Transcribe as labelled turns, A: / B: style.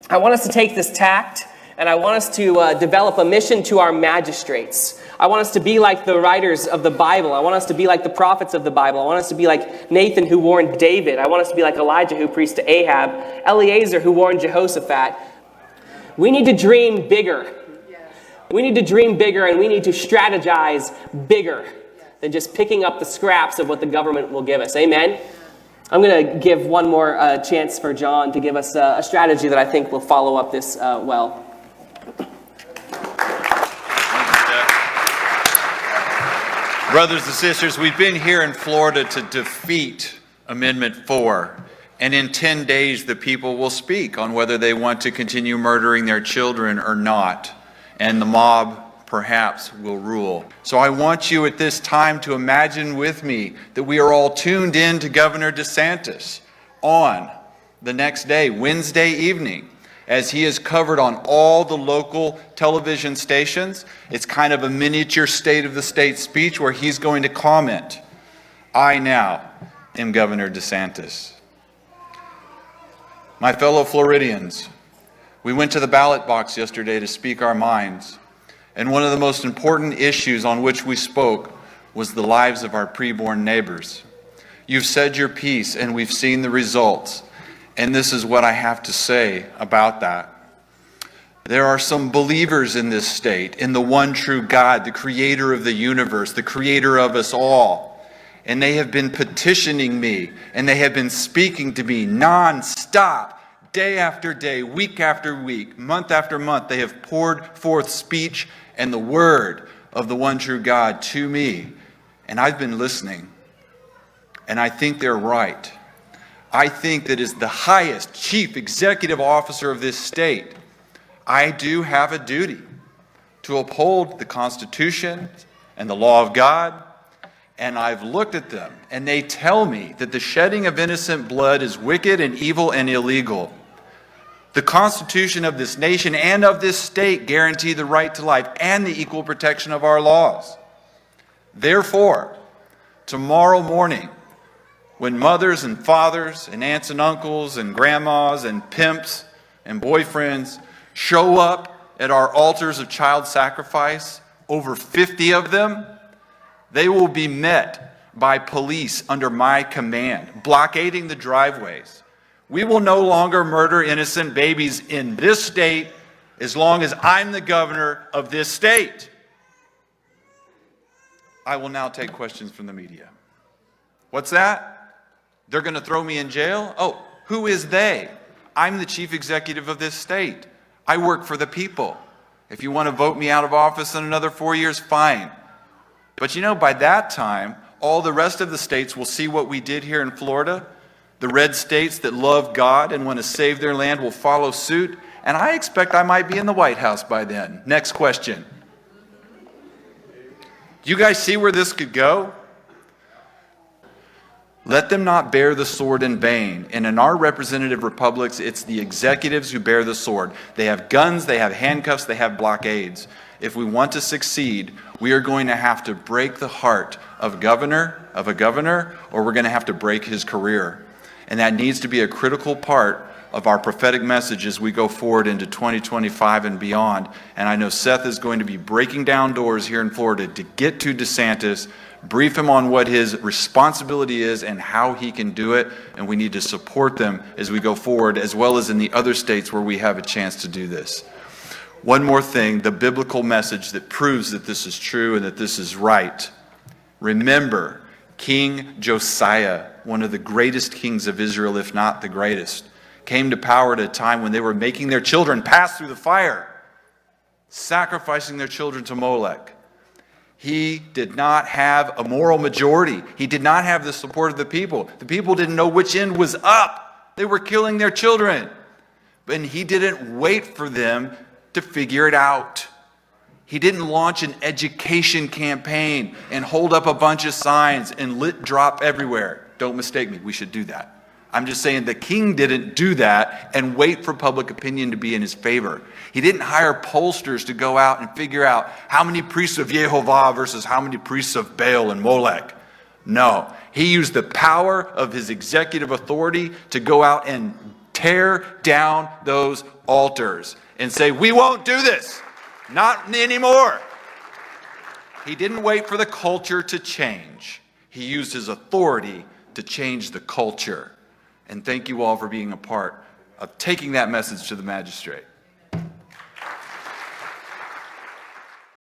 A: I want us to take this tact, and I want us to develop a mission to our magistrates. I want us to be like the writers of the Bible. I want us to be like the prophets of the Bible. I want us to be like Nathan, who warned David. I want us to be like Elijah, who preached to Ahab, Eleazar, who warned Jehoshaphat. We need to dream bigger. We need to dream bigger, and we need to strategize bigger than just picking up the scraps of what the government will give us. Amen? I'm going to give one more chance for John to give us a strategy that I think will follow up this well.
B: Brothers and sisters, we've been here in Florida to defeat Amendment 4. And in 10 days, the people will speak on whether they want to continue murdering their children or not. And the mob perhaps will rule. So I want you at this time to imagine with me that we are all tuned in to Governor DeSantis on the next day, Wednesday evening, as he is covered on all the local television stations. It's kind of a miniature State of the State speech where he's going to comment. I now am Governor DeSantis. My fellow Floridians, we went to the ballot box yesterday to speak our minds. And one of the most important issues on which we spoke was the lives of our preborn neighbors. You've said your piece, and we've seen the results. And this is what I have to say about that. There are some believers in this state, in the one true God, the creator of the universe, the creator of us all. And they have been petitioning me, and they have been speaking to me non-stop. Day after day, week after week, month after month, they have poured forth speech and the word of the one true God to me. And I've been listening. And I think they're right. I think that as the highest chief executive officer of this state, I do have a duty to uphold the Constitution and the law of God. And I've looked at them, and they tell me that the shedding of innocent blood is wicked and evil and illegal. The Constitution of this nation and of this state guarantee the right to life and the equal protection of our laws. Therefore, tomorrow morning, when mothers and fathers and aunts and uncles and grandmas and pimps and boyfriends show up at our altars of child sacrifice, over 50 of them, they will be met by police under my command, blockading the driveways. We will no longer murder innocent babies in this state as long as I'm the governor of this state. I will now take questions from the media. What's that? They're going to throw me in jail? Oh, who is they? I'm the chief executive of this state. I work for the people. If you want to vote me out of office in another 4 years, fine. But you know, by that time, all the rest of the states will see what we did here in Florida. The red states that love God and want to save their land will follow suit. And I expect I might be in the White House by then. Next question. Do you guys see where this could go? Let them not bear the sword in vain. And in our representative republics, it's the executives who bear the sword. They have guns, they have handcuffs, they have blockades. If we want to succeed, we are going to have to break the heart of a governor, or we're going to have to break his career. And that needs to be a critical part of our prophetic message as we go forward into 2025 and beyond. And I know Seth is going to be breaking down doors here in Florida to get to DeSantis, brief him on what his responsibility is and how he can do it. And we need to support them as we go forward, as well as in the other states where we have a chance to do this. One more thing, the biblical message that proves that this is true and that this is right. Remember, King Josiah, one of the greatest kings of Israel, if not the greatest, came to power at a time when they were making their children pass through the fire, sacrificing their children to Molech. He did not have a moral majority. He did not have the support of the people. The people didn't know which end was up. They were killing their children. And he didn't wait for them to figure it out. He didn't launch an education campaign and hold up a bunch of signs and lit drop everywhere. Don't mistake me, we should do that. I'm just saying the king didn't do that and wait for public opinion to be in his favor. He didn't hire pollsters to go out and figure out how many priests of Jehovah versus how many priests of Baal and Molech. No, he used the power of his executive authority to go out and tear down those altars and say, we won't do this, not anymore. He didn't wait for the culture to change. He used his authority to change the culture. And thank you all for being a part of taking that message to the magistrate.